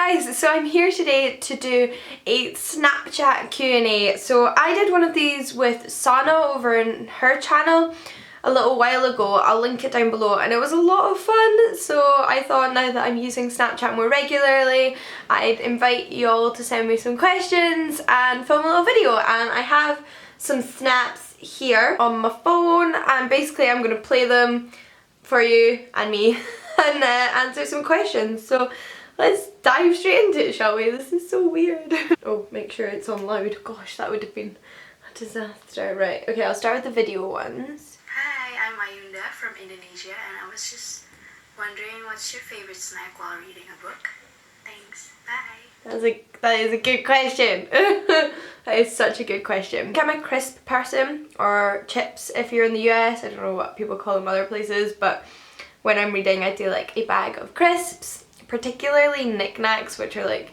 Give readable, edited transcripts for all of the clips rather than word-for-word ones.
guys, so I'm here today to do a Snapchat Q&A. So I did one of these with Sana over in her channel a little while ago. I'll link it down below, and it was a lot of fun. So I thought now that I'm using Snapchat more regularly, I'd invite you all to send me some questions and film a little video. And I have some snaps here on my phone, and basically I'm going to play them for you and me and answer some questions. So let's dive straight into it, shall we? This is so weird. Oh, make sure it's on loud. Gosh, that would have been a disaster. Right, okay, I'll start with the video ones. Hi, I'm Ayunda from Indonesia, and I was just wondering, what's your favorite snack while reading a book? Thanks, bye. That is a good question. That is such a good question. I'm a crisp person, or chips if you're in the US. I don't know what people call them other places, but when I'm reading I do like a bag of crisps, particularly Knick Knacks, which are like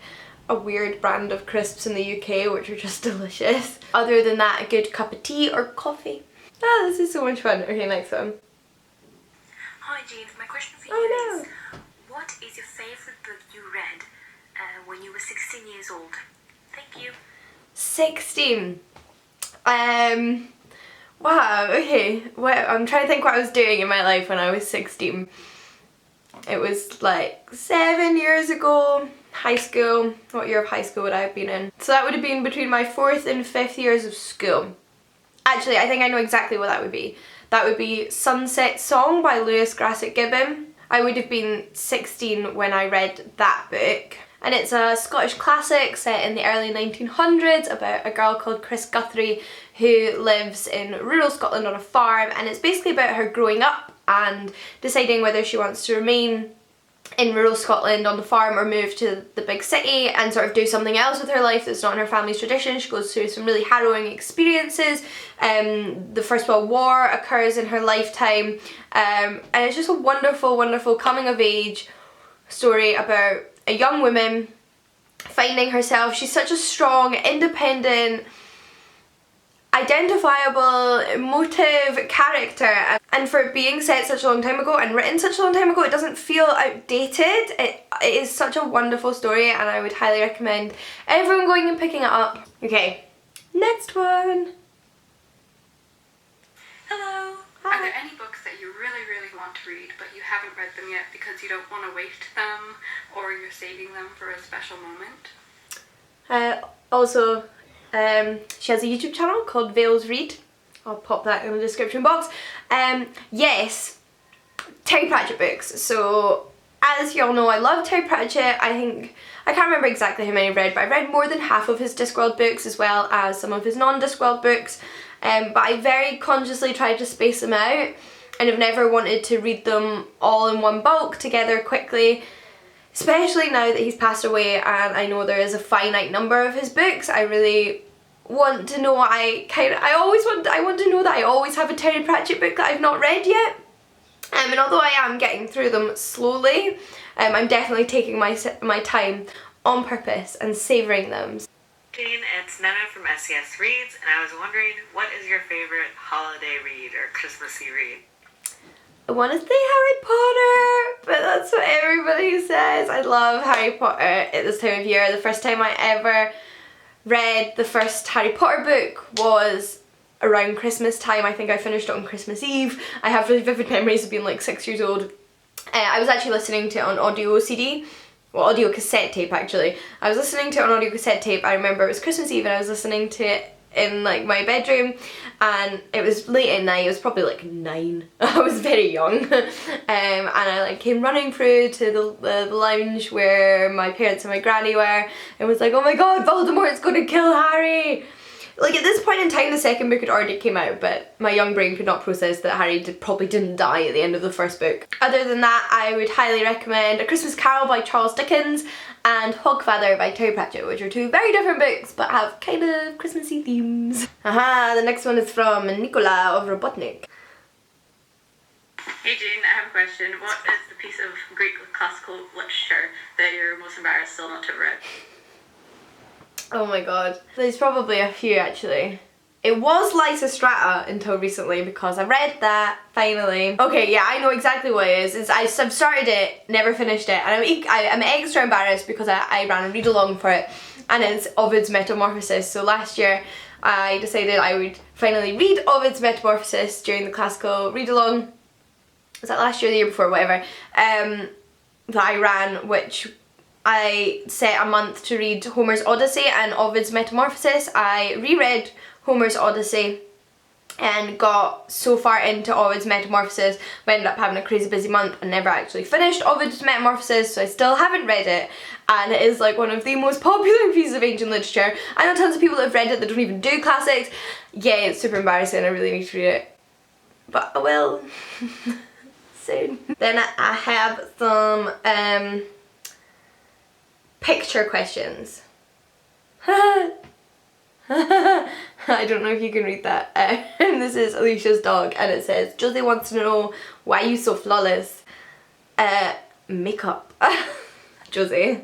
a weird brand of crisps in the UK, which are just delicious. Other than that, a good cup of tea or coffee. Ah, this is so much fun. Okay, next one. Hi Jean, my question for you is, what is your favorite book you read when you were 16 years old? Thank you. 16. Wow, okay. Well, I'm trying to think what I was doing in my life when I was 16. It was like 7 years ago. High school. What year of high school would I have been in? So that would have been between my 4th and 5th years of school. Actually, I think I know exactly what that would be. That would be Sunset Song by Lewis Grassic Gibbon. I would have been 16 when I read that book. And it's a Scottish classic set in the early 1900s about a girl called Chris Guthrie who lives in rural Scotland on a farm, and it's basically about her growing up and deciding whether she wants to remain in rural Scotland on the farm or move to the big city and sort of do something else with her life that's not in her family's tradition. She goes through some really harrowing experiences. The First World War occurs in her lifetime, and it's just a wonderful, wonderful coming of age story about a young woman finding herself. She's such a strong, independent, identifiable, emotive character, and for it being set such a long time ago and written such a long time ago, it doesn't feel outdated. It is such a wonderful story, and I would highly recommend everyone going and picking it up. Okay, next one. Hello. Hi. Are there any books that you really, really want to read but you haven't read them yet because you don't want to waste them, or you're saving them for a special moment? Also, she has a YouTube channel called Vales Read. I'll pop that in the description box. Yes, Terry Pratchett books. So as you all know, I love Terry Pratchett. I can't remember exactly how many I've read, but I've read more than half of his Discworld books as well as some of his non-Discworld books. But I very consciously tried to space them out, and have never wanted to read them all in one bulk together quickly. Especially now that he's passed away and I know there is a finite number of his books. I really want to know, I want to know that I always have a Terry Pratchett book that I've not read yet. And although I am getting through them slowly, I'm definitely taking my time on purpose and savouring them. Jane, it's Nana from SCS Reads, and I was wondering, what is your favorite holiday read or Christmassy read? I want to say Harry Potter, but that's what everybody says. I love Harry Potter at this time of year. The first time I ever read the first Harry Potter book was around Christmas time. I think I finished it on Christmas Eve. I have really vivid memories of being like 6 years old. I was actually listening to it on audio CD. Well, audio cassette tape actually. I was listening to it on audio cassette tape. I remember it was Christmas Eve and I was listening to it in like my bedroom, and it was late at night. It was probably like 9. I was very young. And I like came running through to the lounge where my parents and my granny were, and was like, oh my god, Voldemort's gonna kill Harry! Like at this point in time the second book had already came out, but my young brain could not process that Harry probably didn't die at the end of the first book. Other than that, I would highly recommend A Christmas Carol by Charles Dickens and Hogfather by Terry Pratchett, which are two very different books but have kind of Christmassy themes. Aha, the next one is from Nicola of Robotnik. Hey Jane, I have a question. What is the piece of Greek classical literature that you're most embarrassed still not to have read? Oh my god. There's probably a few actually. It was Lysistrata until recently because I read that finally. Okay, yeah, I know exactly what it is. I've started it, never finished it, and I'm extra embarrassed because I ran a read along for it, and it's Ovid's Metamorphosis. So last year I decided I would finally read Ovid's Metamorphosis during the classical read along. Was that last year or the year before, whatever, that I ran, which I set a month to read Homer's Odyssey and Ovid's Metamorphosis. I reread Homer's Odyssey and got so far into Ovid's Metamorphosis, but ended up having a crazy busy month and never actually finished Ovid's Metamorphosis, so I still haven't read it, and it is like one of the most popular pieces of ancient literature. I know tons of people that have read it that don't even do classics. Yeah, it's super embarrassing, I really need to read it, but I will soon. Then I have some picture questions. I don't know if you can read that. This is Alicia's dog and it says, Josie wants to know why you so flawless. Makeup. Josie.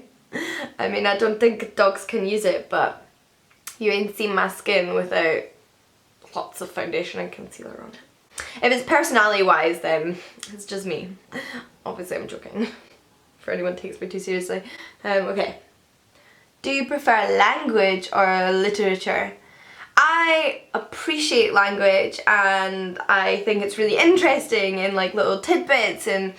I mean, I don't think dogs can use it, but you ain't seen my skin without lots of foundation and concealer on it. If it's personality wise, then it's just me. Obviously I'm joking. For anyone who takes me too seriously. Okay. Do you prefer language or literature? I appreciate language and I think it's really interesting and like little tidbits and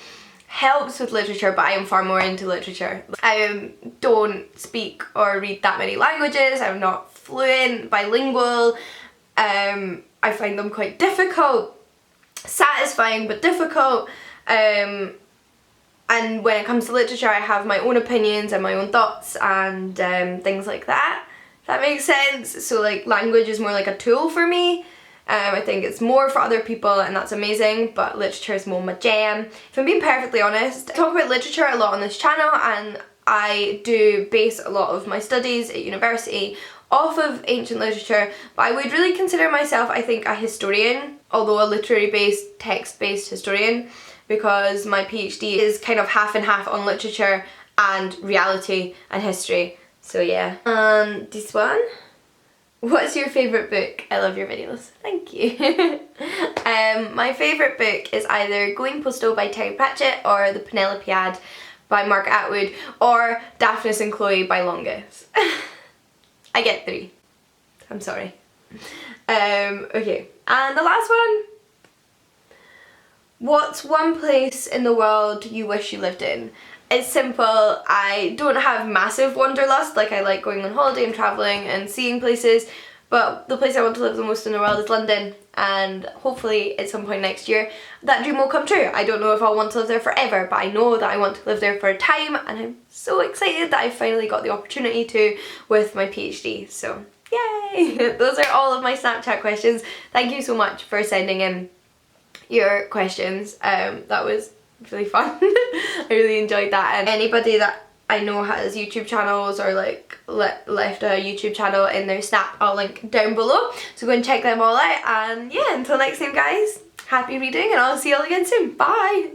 helps with literature, but I am far more into literature. I don't speak or read that many languages. I'm not fluent, bilingual. I find them quite difficult, satisfying but difficult. And when it comes to literature, I have my own opinions and my own thoughts and things like that. If that makes sense. So like language is more like a tool for me. I think it's more for other people and that's amazing, but literature is more my jam. If I'm being perfectly honest, I talk about literature a lot on this channel and I do base a lot of my studies at university off of ancient literature, but I would really consider myself, I think, a historian, although a literary based, text based historian, because my PhD is kind of half and half on literature and reality and history. So yeah. This one. What's your favourite book? I love your videos. Thank you. My favourite book is either Going Postal by Terry Pratchett or The Penelopiad by Mark Atwood or Daphnis and Chloe by Longus. I get 3. I'm sorry. Okay, and the last one. What's one place in the world you wish you lived in? It's simple. I don't have massive wanderlust, like I like going on holiday and travelling and seeing places, but the place I want to live the most in the world is London, and hopefully at some point next year that dream will come true. I don't know if I'll want to live there forever, but I know that I want to live there for a time and I'm so excited that I finally got the opportunity to with my PhD, so yay! Those are all of my Snapchat questions. Thank you so much for sending in your questions. That was really fun. I really enjoyed that, and anybody that I know has YouTube channels or like left a YouTube channel in their Snap, I'll link down below, so go and check them all out. And yeah, until next time guys, happy reading and I'll see you all again soon. Bye!